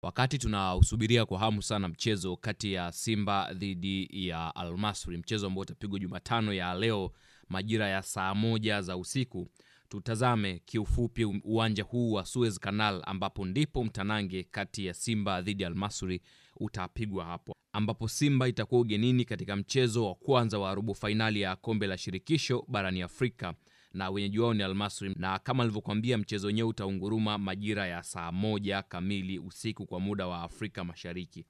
Wakati tunausubiria kwa hamu sana mchezo kati ya Simba dhidi ya Al Masry, mchezo ambao utapigwa Jumatano ya leo majira ya saa 1 za usiku, tutazame kiufupi uwanja huu wa Suez Canal ambapo ndipo mtanange kati ya Simba dhidi ya Al Masry utapigwa hapo, ambapo Simba itakuwa ugenini katika mchezo wa kwanza wa robo finali ya kombe la shirikisho barani Afrika, na wenyeji wao ni Al Masry, na kama nilivyokuambia mchezo wenyewe utaunguruma majira ya saa 1 kamili usiku kwa muda wa Afrika Mashariki.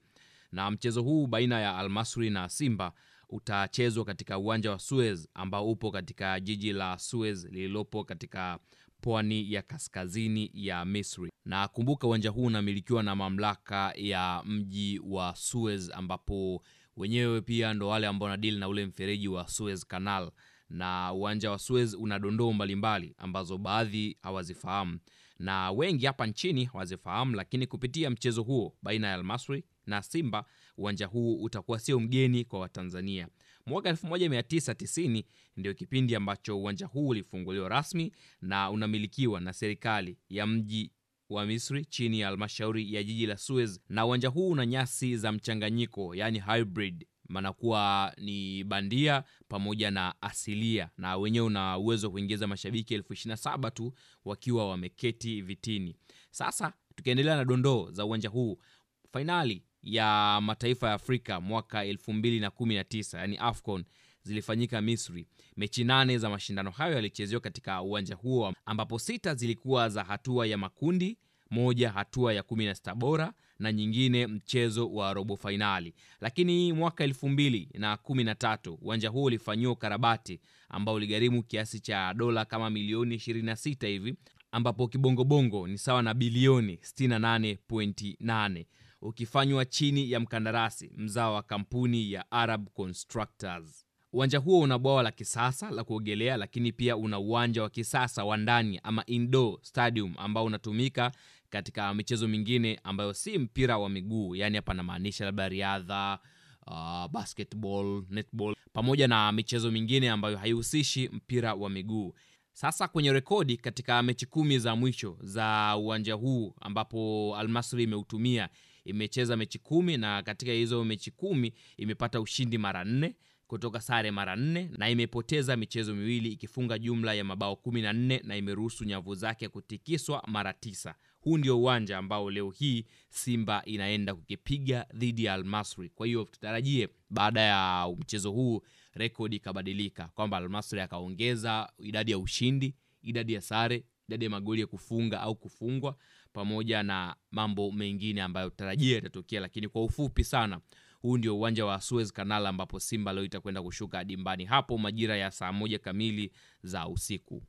Na mchezo huu baina ya Al Masry na Simba utachezwa katika uwanja wa Suez ambao upo katika jiji la Suez lililopo katika pwani ya kaskazini ya Misri. Na kumbuka uwanja huu unamilikiwa na mamlaka ya mji wa Suez, ambapo wenyewe pia ndo wale ambao wanadeal na ule mfereji wa Suez Canal. Na uwanja wa Suez una dondoo mbalimbali ambazo baadhi hawazifahamu na wengi hapa nchini hawazifahamu, lakini kupitia mchezo huo baina ya Al Masry na Simba, uwanja huu utakuwa sio mgeni kwa Watanzania. Mwaka 1990 ndio kipindi ambacho uwanja huu ulifunguliwa rasmi na unamilikiwa na serikali ya mji wa Misri chini ya halmashauri ya jiji la Suez, na uwanja huu una nyasi za mchanganyiko, yani hybrid, maana kuwa ni bandia pamoja na asilia, na wenyewe una uwezo kuingiza mashabiki 27,000 tu wakiwa wameketi vitini. Sasa tukiendelea na dondoo za uwanja huu, finali ya mataifa ya Afrika mwaka 2019 yani AFCON zilifanyika Misri. Mechi 8 za mashindano hayo yalichezewa katika uwanja huo, ambapo 6 zilikuwa za hatua ya makundi, 1 hatua ya 16 bora na nyingine mchezo wa robo finali. Lakini mwaka 2013 uwanja huo ulifanywa ukarabati ambao uligharimu kiasi cha dola kama milioni 26 hivi, ambapo kibongobongo ni sawa na bilioni 68.8, ukifanywa chini ya mkandarasi mzao wa kampuni ya Arab Constructors. Uwanja huo una bwawa la kisasa la kuogelea, lakini pia una uwanja wa kisasa wa ndani ama indoor stadium ambao unatumika katika michezo mingine ambayo si mpira wa miguu, yani hapa namaanisha labda riadha, basketball, netball, pamoja na michezo mingine ambayo haihusishi mpira wa miguu. Sasa kwenye rekodi katika mechi 10 za mwisho za uwanja huu ambapo Al Masry imeutumia, imecheza mechi 10 na katika hizo mechi 10 imepata ushindi mara 4, kutoka sare mara 4 na imepoteza michezo 2 ikifunga jumla ya mabao 14 na imeruhusu nyavu zake kutikiswa mara 9. Huu ndio uwanja ambao leo hii Simba inaenda kukipiga dhidi ya Al Masry. Kwa hiyo tutarajie baada ya mchezo huu rekodi ikabadilika, kwamba Al Masry akaongeza idadi ya ushindi, idadi ya sare, idadi ya magoli ya kufunga au kufungwa, pamoja na mambo mengine ambayo tutarajie yatatokea. Lakini kwa ufupi sana, huu ndio uwanja wa Suez Canal ambapo Simba leo itakwenda kushuka dimbani hapo majira ya saa 1 kamili za usiku.